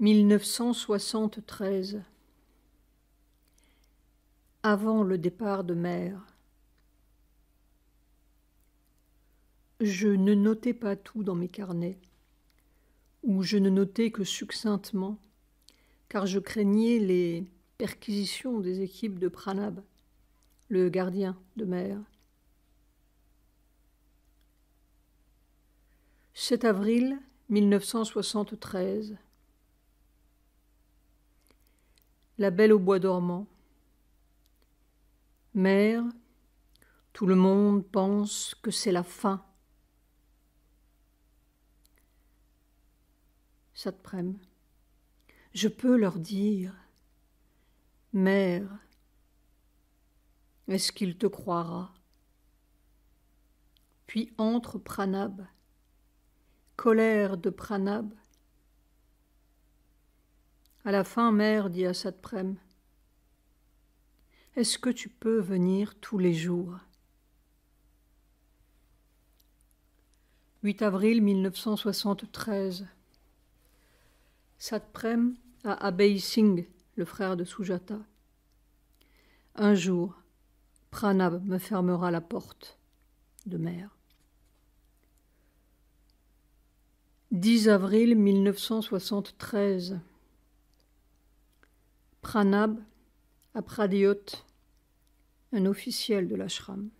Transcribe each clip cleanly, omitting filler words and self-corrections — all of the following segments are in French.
1973. Avant le départ de mer. Je ne notais pas tout dans mes carnets, ou je ne notais que succinctement, car je craignais les perquisitions des équipes de Pranab, le gardien de mer. 7 avril 1973. La Belle au bois dormant. Mère, tout le monde pense que c'est la fin. Satprem. Je peux leur dire, mère, est-ce qu'il te croira? Puis entre Pranab, colère de Pranab. À la fin, mère dit à Satprem, est-ce que tu peux venir tous les jours? 8 avril 1973. Satprem à Abhay Singh, le frère de Sujata. Un jour, Pranab me fermera la porte de mer. 10 avril 1973. Pranab à Pradyot, un officiel de l'ashram.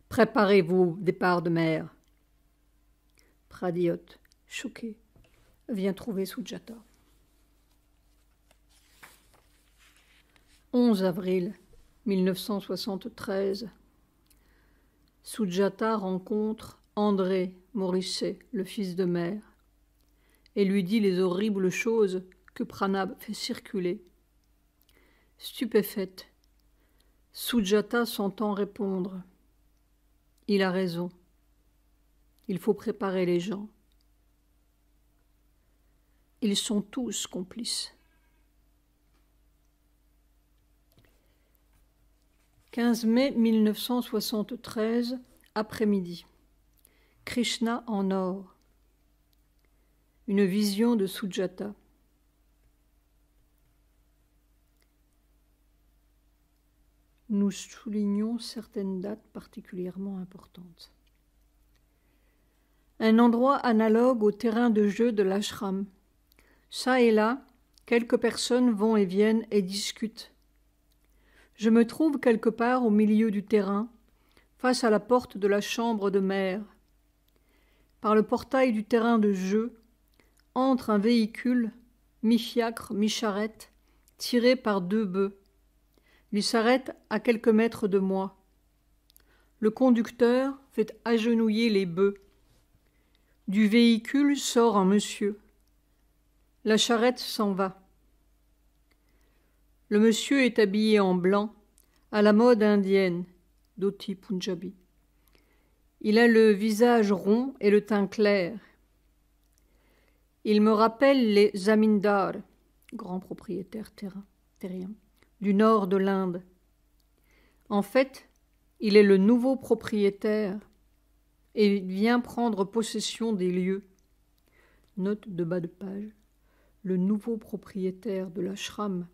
Préparez-vous, départ de mer. Pradyot, choqué, vient trouver Sujata. 11 avril 1973. Sujata rencontre André Morisset, le fils de mère, et lui dit les horribles choses que Pranab fait circuler. Stupéfaite, Sujata s'entend répondre. Il a raison. Il faut préparer les gens. Ils sont tous complices. 15 mai 1973, après-midi. Krishna en or. Une vision de Sujata. Nous soulignons certaines dates particulièrement importantes. Un endroit analogue au terrain de jeu de l'ashram. Ça et là, quelques personnes vont et viennent et discutent. Je me trouve quelque part au milieu du terrain, face à la porte de la chambre de mer. Par le portail du terrain de jeu, entre un véhicule, mi-fiacre, mi-charrette, tiré par 2 bœufs. Il s'arrête à quelques mètres de moi. Le conducteur fait agenouiller les bœufs. Du véhicule sort un monsieur. La charrette s'en va. Le monsieur est habillé en blanc, à la mode indienne, dhoti punjabi. Il a le visage rond et le teint clair. Il me rappelle les zamindars, grands propriétaires terriens, du nord de l'Inde. En fait, il est le nouveau propriétaire et vient prendre possession des lieux. Note de bas de page. Le nouveau propriétaire de l'ashram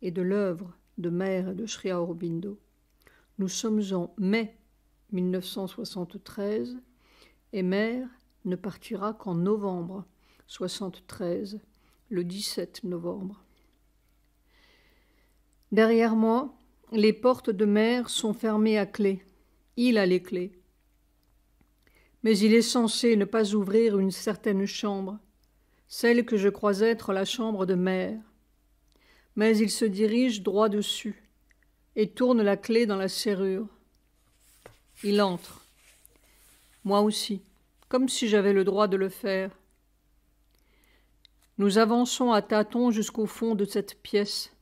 et de l'œuvre de Mère et de Sri Aurobindo. Nous sommes en mai 1973 et Mère ne partira qu'en novembre 1973, le 17 novembre. Derrière moi, les portes de Mère sont fermées à clé. Il a les clés. Mais il est censé ne pas ouvrir une certaine chambre, celle que je crois être la chambre de Mère. Mais il se dirige droit dessus et tourne la clé dans la serrure. Il entre. Moi aussi, comme si j'avais le droit de le faire. Nous avançons à tâtons jusqu'au fond de cette pièce.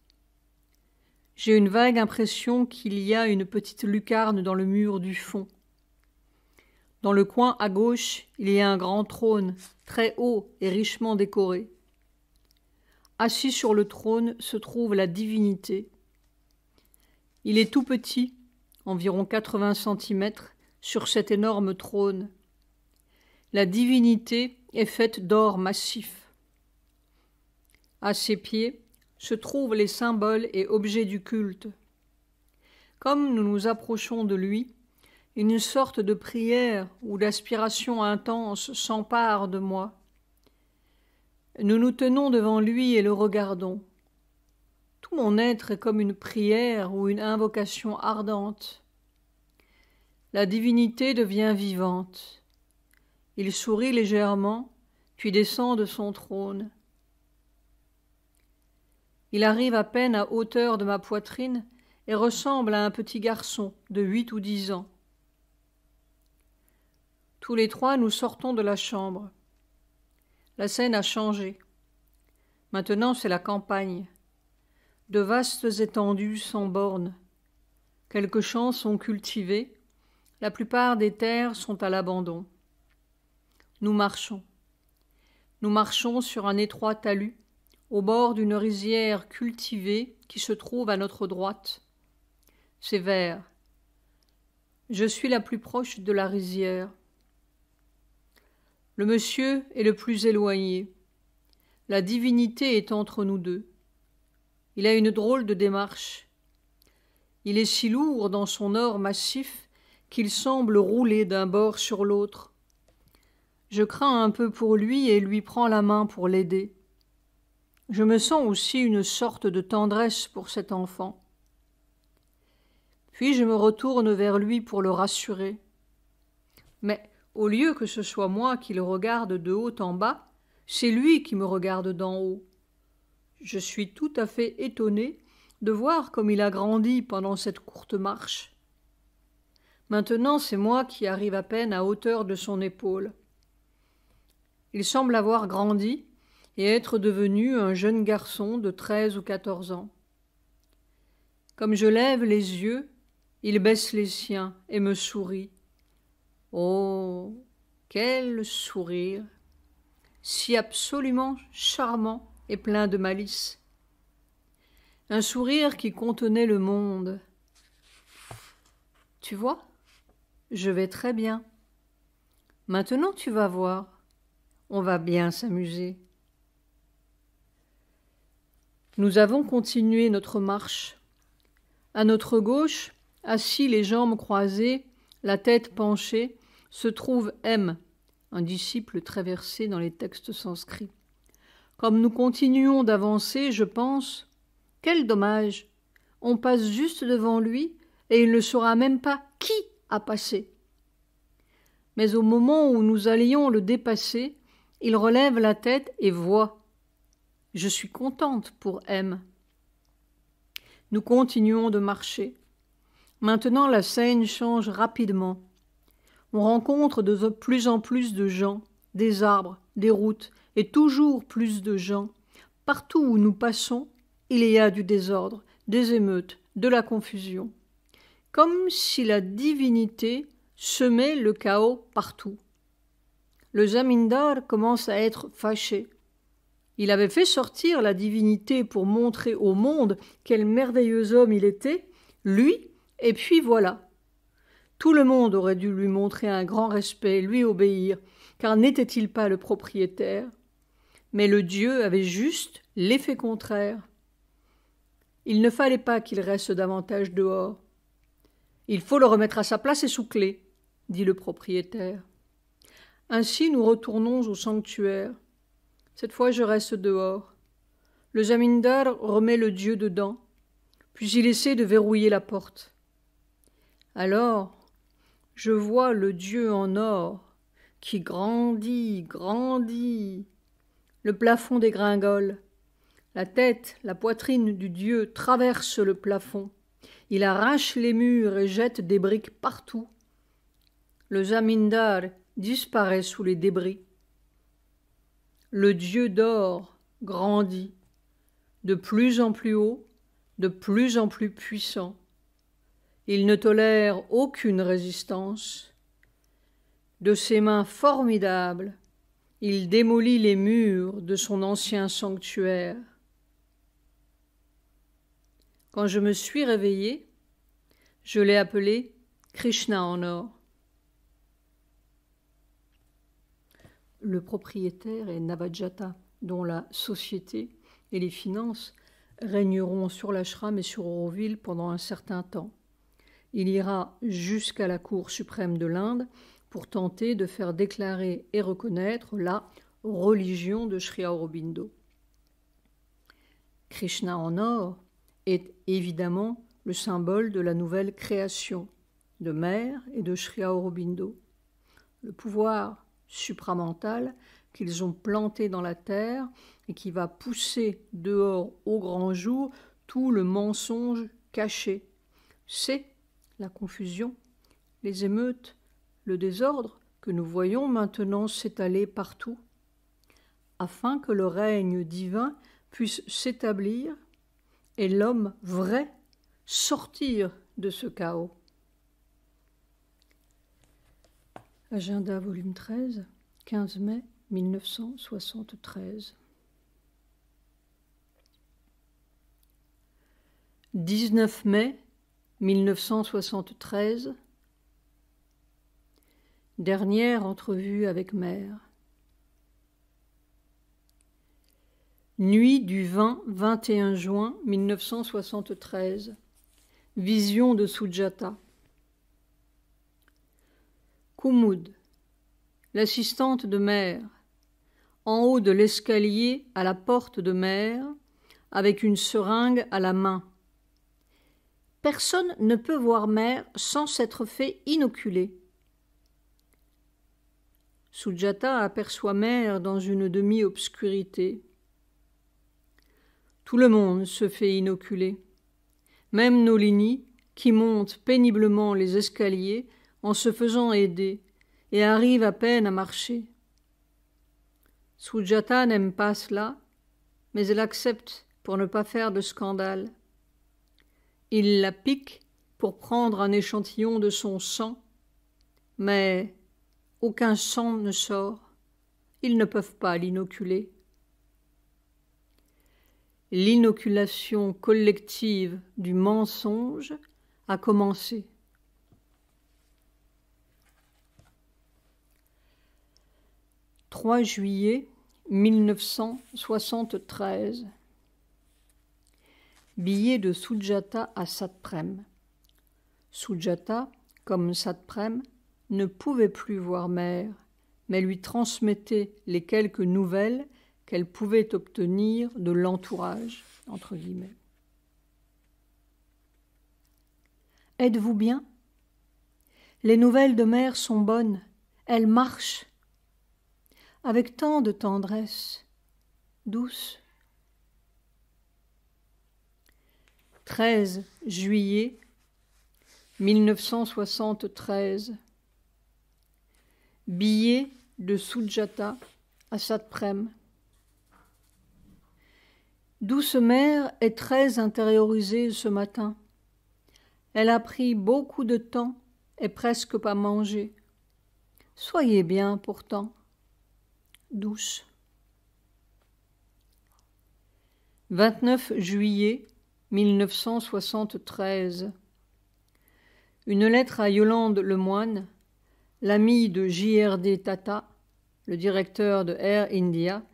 J'ai une vague impression qu'il y a une petite lucarne dans le mur du fond. Dans le coin à gauche, il y a un grand trône, très haut et richement décoré. Assis sur le trône se trouve la divinité. Il est tout petit, environ 80 cm, sur cet énorme trône. La divinité est faite d'or massif. À ses pieds se trouvent les symboles et objets du culte. Comme nous nous approchons de lui, une sorte de prière ou d'aspiration intense s'empare de moi. Nous nous tenons devant lui et le regardons. Tout mon être est comme une prière ou une invocation ardente. La divinité devient vivante. Il sourit légèrement, puis descend de son trône. Il arrive à peine à hauteur de ma poitrine et ressemble à un petit garçon de 8 ou 10 ans. Tous les trois, nous sortons de la chambre. La scène a changé. Maintenant, c'est la campagne. De vastes étendues sans bornes. Quelques champs sont cultivés. La plupart des terres sont à l'abandon. Nous marchons. Nous marchons sur un étroit talus, au bord d'une rizière cultivée qui se trouve à notre droite. C'est vert. Je suis la plus proche de la rizière. Le monsieur est le plus éloigné. La divinité est entre nous deux. Il a une drôle de démarche. Il est si lourd dans son or massif qu'il semble rouler d'un bord sur l'autre. Je crains un peu pour lui et lui prends la main pour l'aider. Je me sens aussi une sorte de tendresse pour cet enfant. Puis je me retourne vers lui pour le rassurer. Mais au lieu que ce soit moi qui le regarde de haut en bas, c'est lui qui me regarde d'en haut. Je suis tout à fait étonné de voir comme il a grandi pendant cette courte marche. Maintenant, c'est moi qui arrive à peine à hauteur de son épaule. Il semble avoir grandi et être devenu un jeune garçon de 13 ou 14 ans. Comme je lève les yeux, il baisse les siens et me sourit. Oh, quel sourire! Si absolument charmant et plein de malice. Un sourire qui contenait le monde. Tu vois, je vais très bien. Maintenant tu vas voir, on va bien s'amuser. Nous avons continué notre marche. À notre gauche, assis les jambes croisées, la tête penchée, se trouve M, un disciple très versé dans les textes sanscrits. Comme nous continuons d'avancer, je pense « Quel dommage! On passe juste devant lui et il ne saura même pas qui a passé. » Mais au moment où nous allions le dépasser, il relève la tête et voit. Je suis contente pour M. Nous continuons de marcher. Maintenant, la scène change rapidement. On rencontre de plus en plus de gens, des arbres, des routes, et toujours plus de gens. Partout où nous passons, il y a du désordre, des émeutes, de la confusion. Comme si la divinité semait le chaos partout. Le zamindar commence à être fâché. Il avait fait sortir la divinité pour montrer au monde quel merveilleux homme il était, lui, et puis voilà. Tout le monde aurait dû lui montrer un grand respect, lui obéir, car n'était-il pas le propriétaire? Mais le dieu avait juste l'effet contraire. Il ne fallait pas qu'il reste davantage dehors. Il faut le remettre à sa place et sous clé, dit le propriétaire. Ainsi nous retournons au sanctuaire. Cette fois je reste dehors. Le zamindar remet le dieu dedans, puis il essaie de verrouiller la porte. Alors, je vois le dieu en or qui grandit, grandit. Le plafond dégringole. La tête, la poitrine du dieu traversent le plafond. Il arrache les murs et jette des briques partout. Le zamindar disparaît sous les débris. Le dieu d'or grandit, de plus en plus haut, de plus en plus puissant. Il ne tolère aucune résistance. De ses mains formidables, il démolit les murs de son ancien sanctuaire. Quand je me suis réveillée, je l'ai appelé Krishna en or. Le propriétaire est Navajata, dont la société et les finances régneront sur l'ashram et sur Auroville pendant un certain temps. Il ira jusqu'à la Cour suprême de l'Inde pour tenter de faire déclarer et reconnaître la religion de Sri Aurobindo. Krishna en or est évidemment le symbole de la nouvelle création de Mère et de Sri Aurobindo. Le pouvoir supramental qu'ils ont planté dans la terre et qui va pousser dehors au grand jour tout le mensonge caché. C'est la confusion, les émeutes, le désordre que nous voyons maintenant s'étaler partout, afin que le règne divin puisse s'établir et l'homme vrai sortir de ce chaos. Agenda volume 13, 15 mai 1973. 19 mai 1973. Dernière entrevue avec Mère. Nuit du 20-21 juin 1973. Vision de Sujata. Kumud, l'assistante de Mère, en haut de l'escalier à la porte de Mère, avec une seringue à la main. Personne ne peut voir Mère sans s'être fait inoculer. Sujata aperçoit Mère dans une demi-obscurité. Tout le monde se fait inoculer, même Nolini, qui monte péniblement les escaliers en se faisant aider et arrive à peine à marcher. Sujata n'aime pas cela, mais elle accepte pour ne pas faire de scandale. Il la pique pour prendre un échantillon de son sang, mais aucun sang ne sort. Ils ne peuvent pas l'inoculer. L'inoculation collective du mensonge a commencé. « 3 juillet 1973. Billet de Sujata à Satprem. Sujata, comme Satprem, ne pouvait plus voir Mère, mais lui transmettait les quelques nouvelles qu'elle pouvait obtenir de l'entourage, entre guillemets. Êtes-vous bien? Les nouvelles de Mère sont bonnes, elle marche avec tant de tendresse, douce. 13 juillet 1973. Billet de Sujata à Satprem. Douce Mère est très intériorisée ce matin. Elle a pris beaucoup de temps et presque pas mangé. Soyez bien pourtant. Douce. 29 juillet 1973. Une lettre à Yolande Lemoine, l'amie de J.R.D. Tata, le directeur de Air India,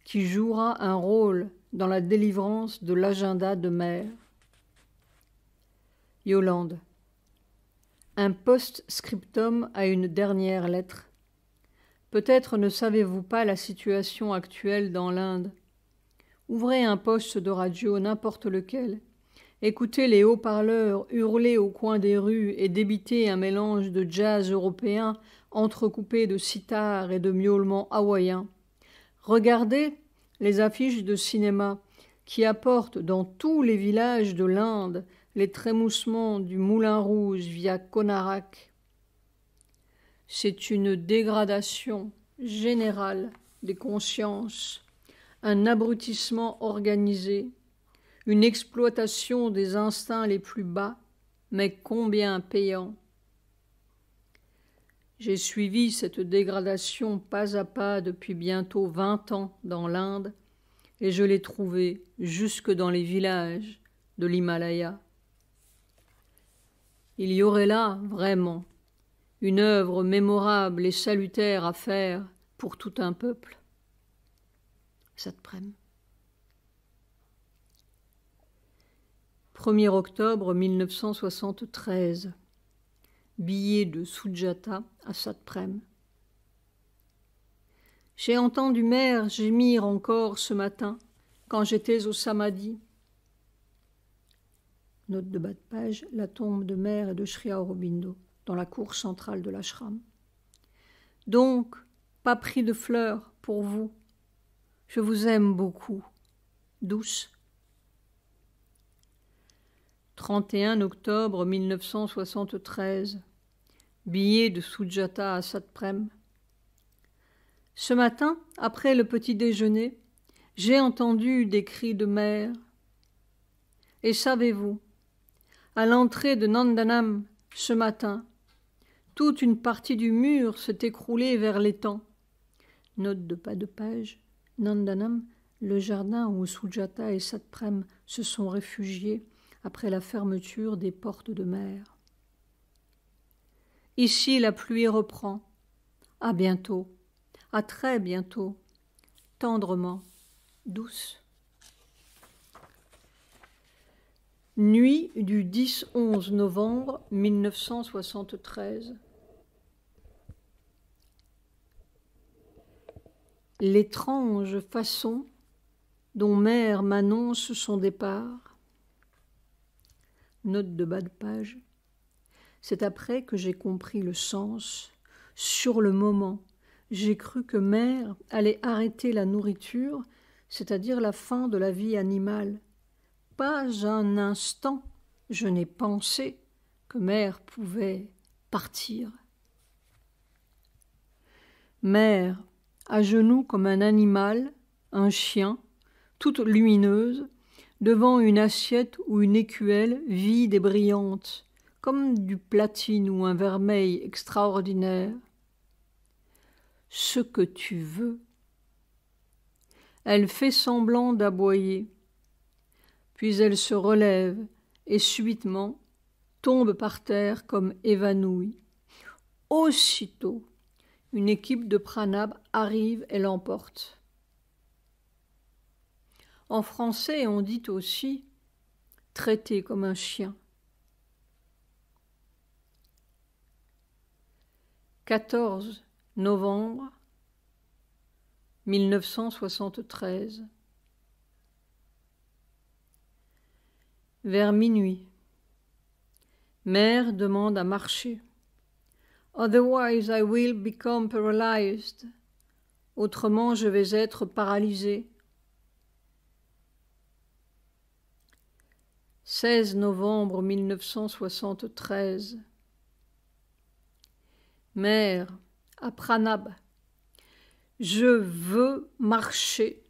qui jouera un rôle dans la délivrance de l'agenda de Mère. Yolande. Un post-scriptum à une dernière lettre. Peut-être ne savez-vous pas la situation actuelle dans l'Inde. Ouvrez un poste de radio, n'importe lequel. Écoutez les haut-parleurs hurler au coin des rues et débiter un mélange de jazz européen entrecoupé de sitar et de miaulements hawaïens. Regardez les affiches de cinéma qui apportent dans tous les villages de l'Inde les trémoussements du Moulin Rouge via Konarak. C'est une dégradation générale des consciences, un abrutissement organisé, une exploitation des instincts les plus bas, mais combien payant. J'ai suivi cette dégradation pas à pas depuis bientôt 20 ans dans l'Inde, et je l'ai trouvée jusque dans les villages de l'Himalaya. Il y aurait là, vraiment, une œuvre mémorable et salutaire à faire pour tout un peuple. Satprem. 1er octobre 1973. Billet de Sujata à Satprem. J'ai entendu mère gémir encore ce matin quand j'étais au Samadhi. Note de bas de page, la tombe de mère et de Sri Aurobindo, dans la cour centrale de l'ashram. Donc, pas pris de fleurs pour vous. Je vous aime beaucoup. Douce. 31 octobre 1973. Billet de Sujata à Satprem. Ce matin, après le petit déjeuner, j'ai entendu des cris de mère. Et savez-vous, à l'entrée de Nandanam, ce matin, toute une partie du mur s'est écroulée vers l'étang. Note de pas de page. Nandanam, le jardin où Sujata et Satprem se sont réfugiés après la fermeture des portes de mer. Ici, la pluie reprend. À bientôt, à très bientôt, tendrement, douce. Nuit du 10-11 novembre 1973. L'étrange façon dont mère m'annonce son départ. Note de bas de page. C'est après que j'ai compris le sens. Sur le moment, j'ai cru que mère allait arrêter la nourriture, c'est-à-dire la fin de la vie animale. Pas un instant, je n'ai pensé que mère pouvait partir. Mère, à genoux comme un animal, un chien, toute lumineuse, devant une assiette ou une écuelle vide et brillante, comme du platine ou un vermeil extraordinaire. Ce que tu veux. Elle fait semblant d'aboyer. Puis elle se relève et subitement tombe par terre comme évanouie. Aussitôt, une équipe de pranab arrive et l'emporte. En français, on dit aussi « traiter comme un chien ». 14 novembre 1973. Vers minuit, mère demande à marcher. Otherwise I will become paralyzed. Autrement, je vais être paralysée. 16 novembre 1973. Mère, à Pranab, je veux marcher.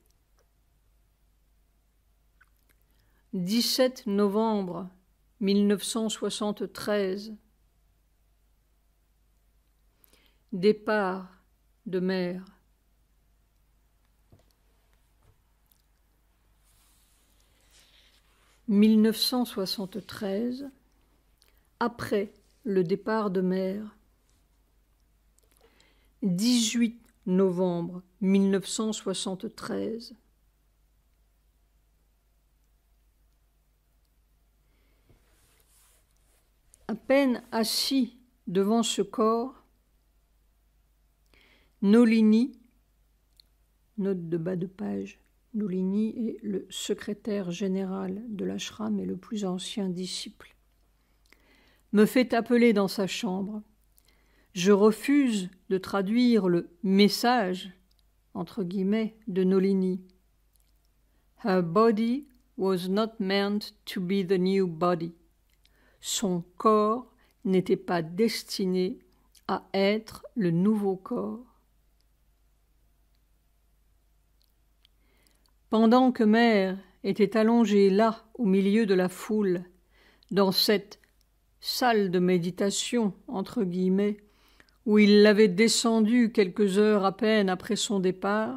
17 novembre 1973. Départ de mère. « 1973, après le départ de mère. 18 novembre 1973. À peine assis devant ce corps, Nolini, note de bas de page, Nolini est le secrétaire général de l'ashram et le plus ancien disciple, me fait appeler dans sa chambre. Je refuse de traduire le « message » entre guillemets de Nolini. Her body was not meant to be the new body. Son corps n'était pas destiné à être le nouveau corps. Pendant que mère était allongée là, au milieu de la foule, dans cette salle de méditation, entre guillemets, où il l'avait descendue quelques heures à peine après son départ,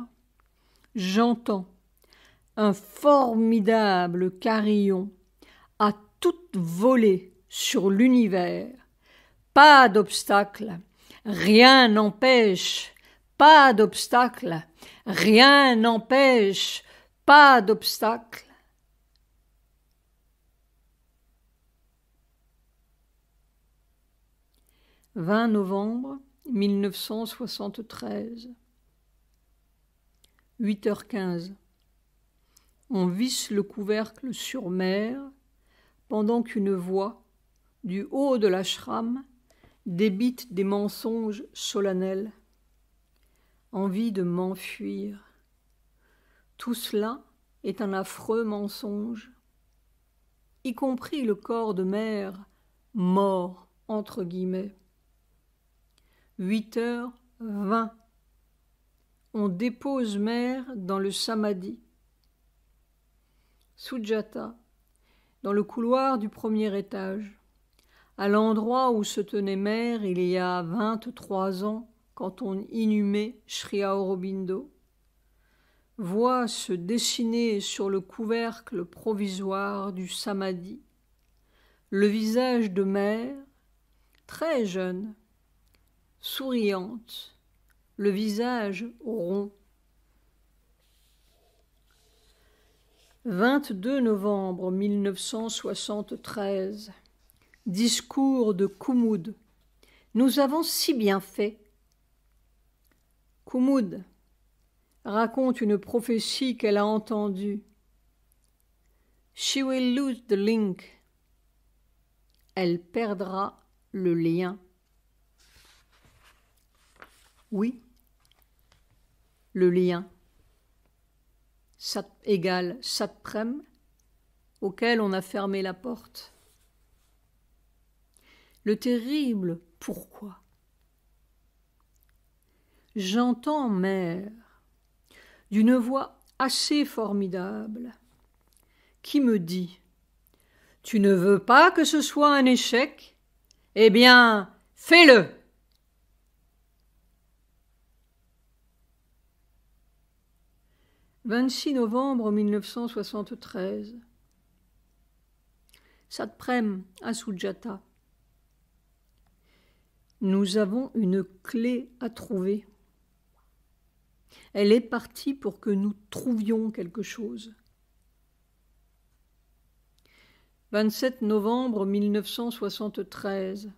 j'entends un formidable carillon à toute volée sur l'univers. Pas d'obstacle, rien n'empêche, pas d'obstacle, rien n'empêche, pas d'obstacle. 20 novembre 1973. 8h15. On visse le couvercle sur mer pendant qu'une voix, du haut de l'ashram, débite des mensonges solennels. Envie de m'enfuir. Tout cela est un affreux mensonge, y compris le corps de mère mort entre guillemets. 8h20. On dépose mère dans le samadhi. Sujata, dans le couloir du premier étage, à l'endroit où se tenait mère il y a 23 ans quand on inhumait Sri Aurobindo, voit se dessiner sur le couvercle provisoire du samadhi le visage de mère, très jeune, souriante, le visage rond. 22 novembre 1973. Discours de Koumoud. Nous avons si bien fait. Koumoud raconte une prophétie qu'elle a entendue. She will lose the link. Elle perdra le lien. Oui, le lien. Sat égale Satprem, auquel on a fermé la porte. Le terrible pourquoi. J'entends mère, d'une voix assez formidable, qui me dit « Tu ne veux pas que ce soit un échec ? Eh bien, fais-le !» 26 novembre 1973. Satprem à Sujata. Nous avons une clé à trouver. Elle est partie pour que nous trouvions quelque chose. 27 novembre 1973.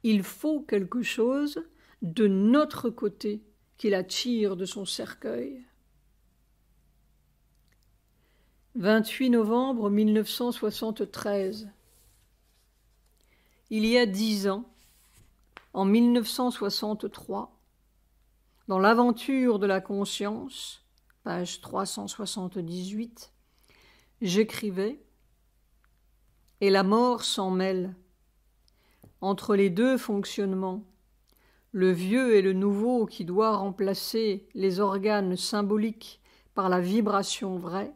Il faut quelque chose de notre côté qui la tire de son cercueil. 28 novembre 1973. Il y a 10 ans, en 1963, dans l'aventure de la conscience, page 378, j'écrivais « Et la mort s'en mêle. Entre les deux fonctionnements, le vieux et le nouveau qui doit remplacer les organes symboliques par la vibration vraie,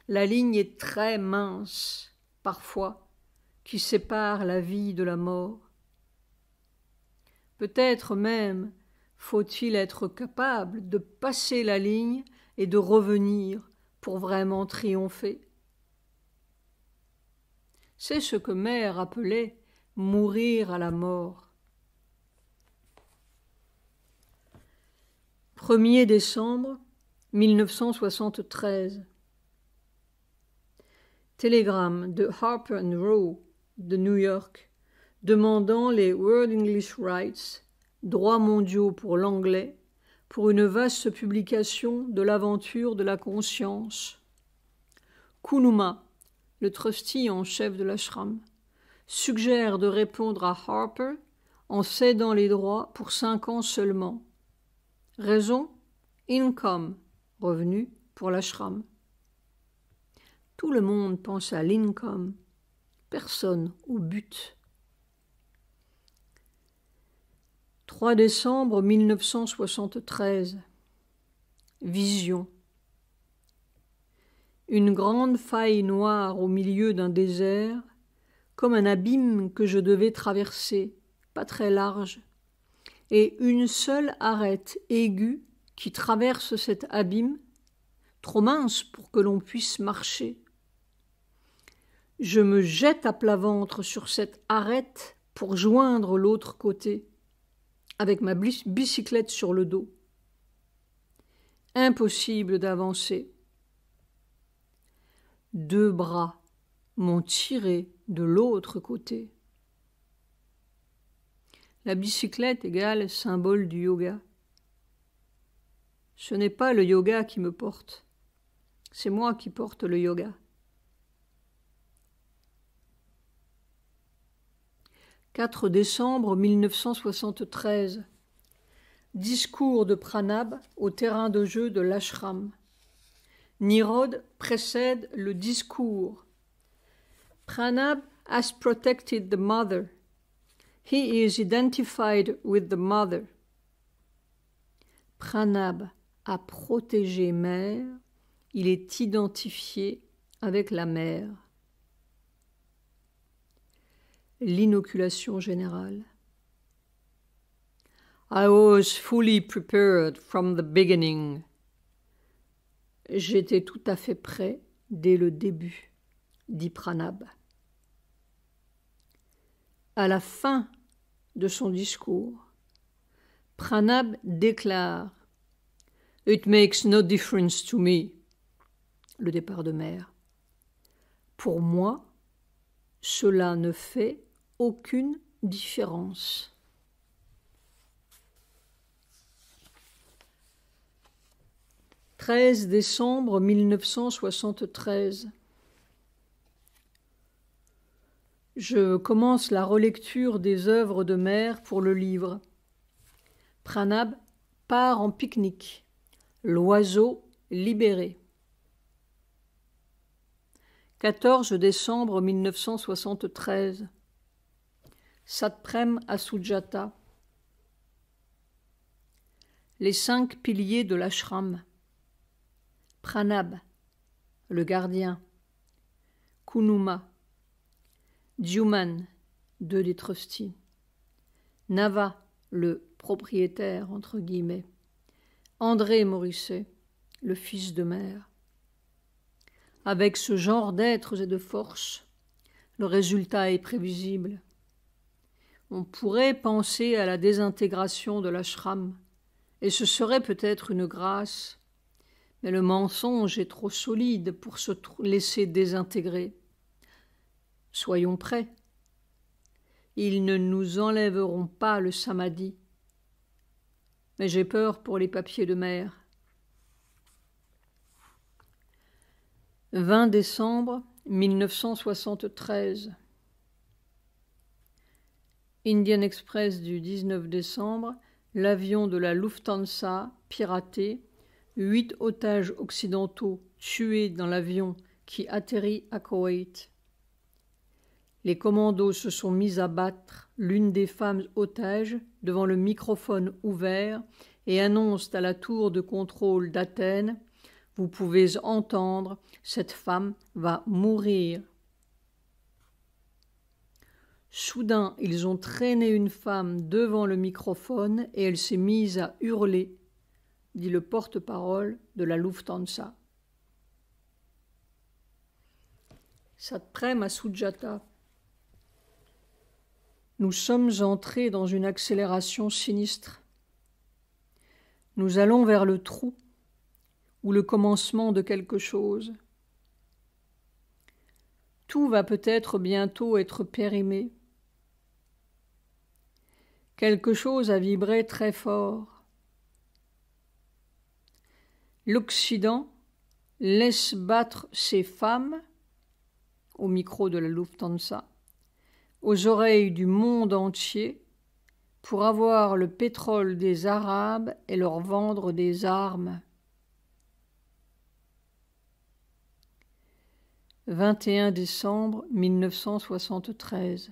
la ligne est très mince, parfois, qui sépare la vie de la mort. Peut-être même faut-il être capable de passer la ligne et de revenir pour vraiment triompher. C'est ce que mère appelait mourir à la mort. 1er décembre 1973. Télégramme de Harper & Row de New York demandant les World English Rights, droits mondiaux pour l'anglais, pour une vaste publication de l'aventure de la conscience. Kunuma, le trustee en chef de l'ashram, suggère de répondre à Harper en cédant les droits pour 5 ans seulement. Raison, income, revenu pour l'ashram. Tout le monde pense à l'income, personne au but. 3 décembre 1973. Vision. Une grande faille noire au milieu d'un désert, comme un abîme que je devais traverser, pas très large, et une seule arête aiguë qui traverse cet abîme, trop mince pour que l'on puisse marcher. Je me jette à plat ventre sur cette arête pour joindre l'autre côté, avec ma bicyclette sur le dos. Impossible d'avancer. 2 bras m'ont tiré de l'autre côté. La bicyclette égale symbole du yoga. Ce n'est pas le yoga qui me porte, c'est moi qui porte le yoga. 4 décembre 1973. Discours de Pranab au terrain de jeu de l'ashram. Nirod précède le discours. Pranab has protected the mother. He is identified with the mother. Pranab a protégé mère. Il est identifié avec la mère. L'inoculation générale. I was fully prepared from the beginning. J'étais tout à fait prêt dès le début, dit Pranab. À la fin de son discours, Pranab déclare « It makes no difference to me », le départ de mère. Pour moi, cela ne fait aucune différence. « 13 décembre 1973. Je commence la relecture des œuvres de mère pour le livre. Pranab part en pique-nique. L'oiseau libéré. 14 décembre 1973. Satprem à Sujata. Les 5 piliers de l'ashram. Pranab, le gardien. Kunuma. Djuman, 2 des trustees. Nava, le propriétaire, entre guillemets. André Morisset, le fils de mère. Avec ce genre d'êtres et de forces, le résultat est prévisible. On pourrait penser à la désintégration de l'ashram, et ce serait peut-être une grâce, mais le mensonge est trop solide pour se laisser désintégrer. Soyons prêts. Ils ne nous enlèveront pas le samadhi, mais j'ai peur pour les papiers de mère. 20 décembre 1973. Indian Express du 19 décembre, l'avion de la Lufthansa piraté, 8 otages occidentaux tués dans l'avion qui atterrit à Koweït. Les commandos se sont mis à battre l'une des femmes otages devant le microphone ouvert et annoncent à la tour de contrôle d'Athènes « Vous pouvez entendre, cette femme va mourir ». Soudain, ils ont traîné une femme devant le microphone et elle s'est mise à hurler, dit le porte-parole de la Lufthansa. Satprem à Sujata. Nous sommes entrés dans une accélération sinistre. Nous allons vers le trou ou le commencement de quelque chose. Tout va peut-être bientôt être périmé. Quelque chose a vibré très fort. L'Occident laisse battre ses femmes, au micro de la Lufthansa, aux oreilles du monde entier pour avoir le pétrole des Arabes et leur vendre des armes. 21 décembre 1973.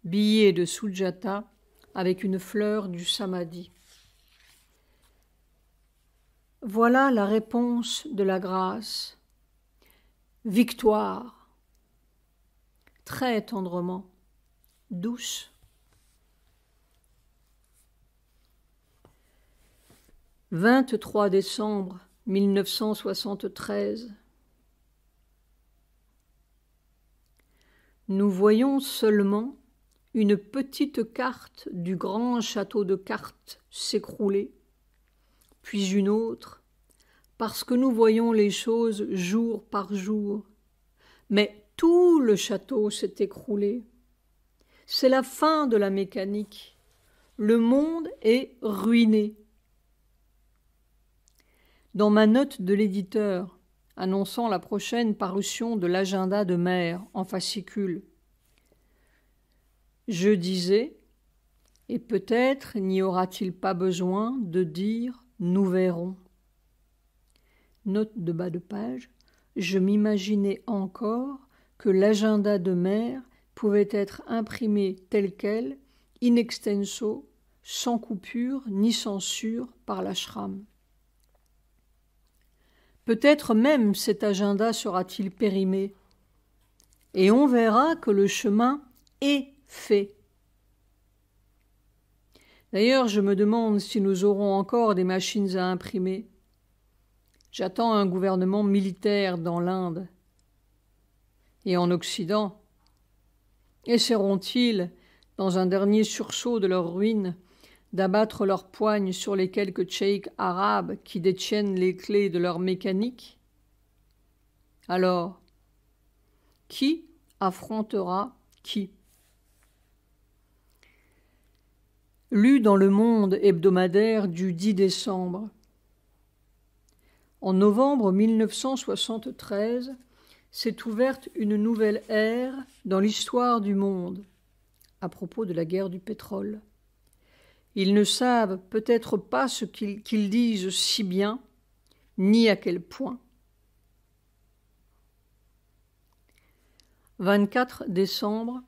Billet de Sujata avec une fleur du samadhi. Voilà la réponse de la grâce. Victoire. Très tendrement, douce. 23 décembre 1973. Nous voyons seulement une petite carte du grand château de cartes s'écrouler, puis une autre, parce que nous voyons les choses jour par jour, mais Tout le château s'est écroulé. C'est la fin de la mécanique. Le monde est ruiné. Dans ma note de l'éditeur, annonçant la prochaine parution de l'agenda de mer en fascicule, je disais, et peut-être n'y aura-t-il pas besoin de dire « nous verrons ». Note de bas de page, je m'imaginais encore que l'agenda de mer pouvait être imprimé tel quel, in extenso, sans coupure ni censure par l'ashram. Peut-être même cet agenda sera-t-il périmé, et on verra que le chemin est fait. D'ailleurs, je me demande si nous aurons encore des machines à imprimer. J'attends un gouvernement militaire dans l'Inde. Et en Occident, essaieront-ils, dans un dernier sursaut de leur ruine, d'abattre leurs poignes sur les quelques tchèques arabes qui détiennent les clés de leur mécanique? Alors, qui affrontera qui? Lu dans Le Monde hebdomadaire du 10 décembre. En novembre 1973, s'est ouverte une nouvelle ère dans l'histoire du monde, à propos de la guerre du pétrole. Ils ne savent peut-être pas ce qu'ils disent si bien, ni à quel point. 24 décembre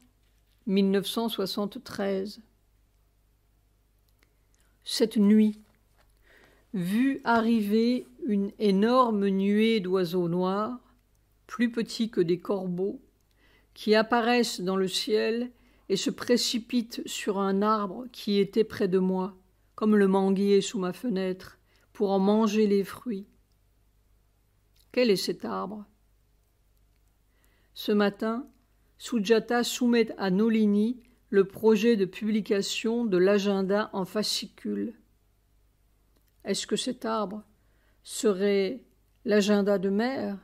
1973. Cette nuit, vu arriver une énorme nuée d'oiseaux noirs, plus petits que des corbeaux, qui apparaissent dans le ciel et se précipitent sur un arbre qui était près de moi, comme le manguier sous ma fenêtre, pour en manger les fruits. Quel est cet arbre? Ce matin, Sujata soumet à Nolini le projet de publication de l'agenda en fascicule. Est-ce que cet arbre serait l'agenda de mer?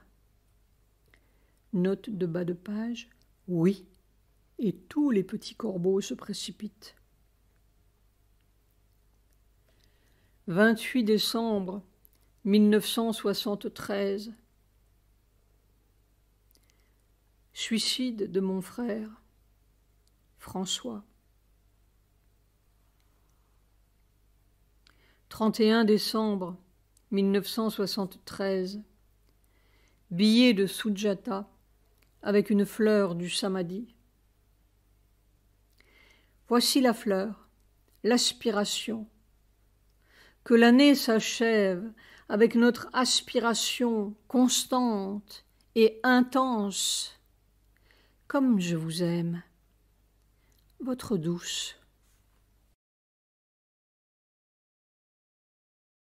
Note de bas de page, oui, et tous les petits corbeaux se précipitent. 28 décembre 1973. Suicide de mon frère, François. 31 décembre 1973. Billet de Sujata avec une fleur du samadhi. Voici la fleur, l'aspiration. Que l'année s'achève avec notre aspiration constante et intense. Comme je vous aime, votre douce.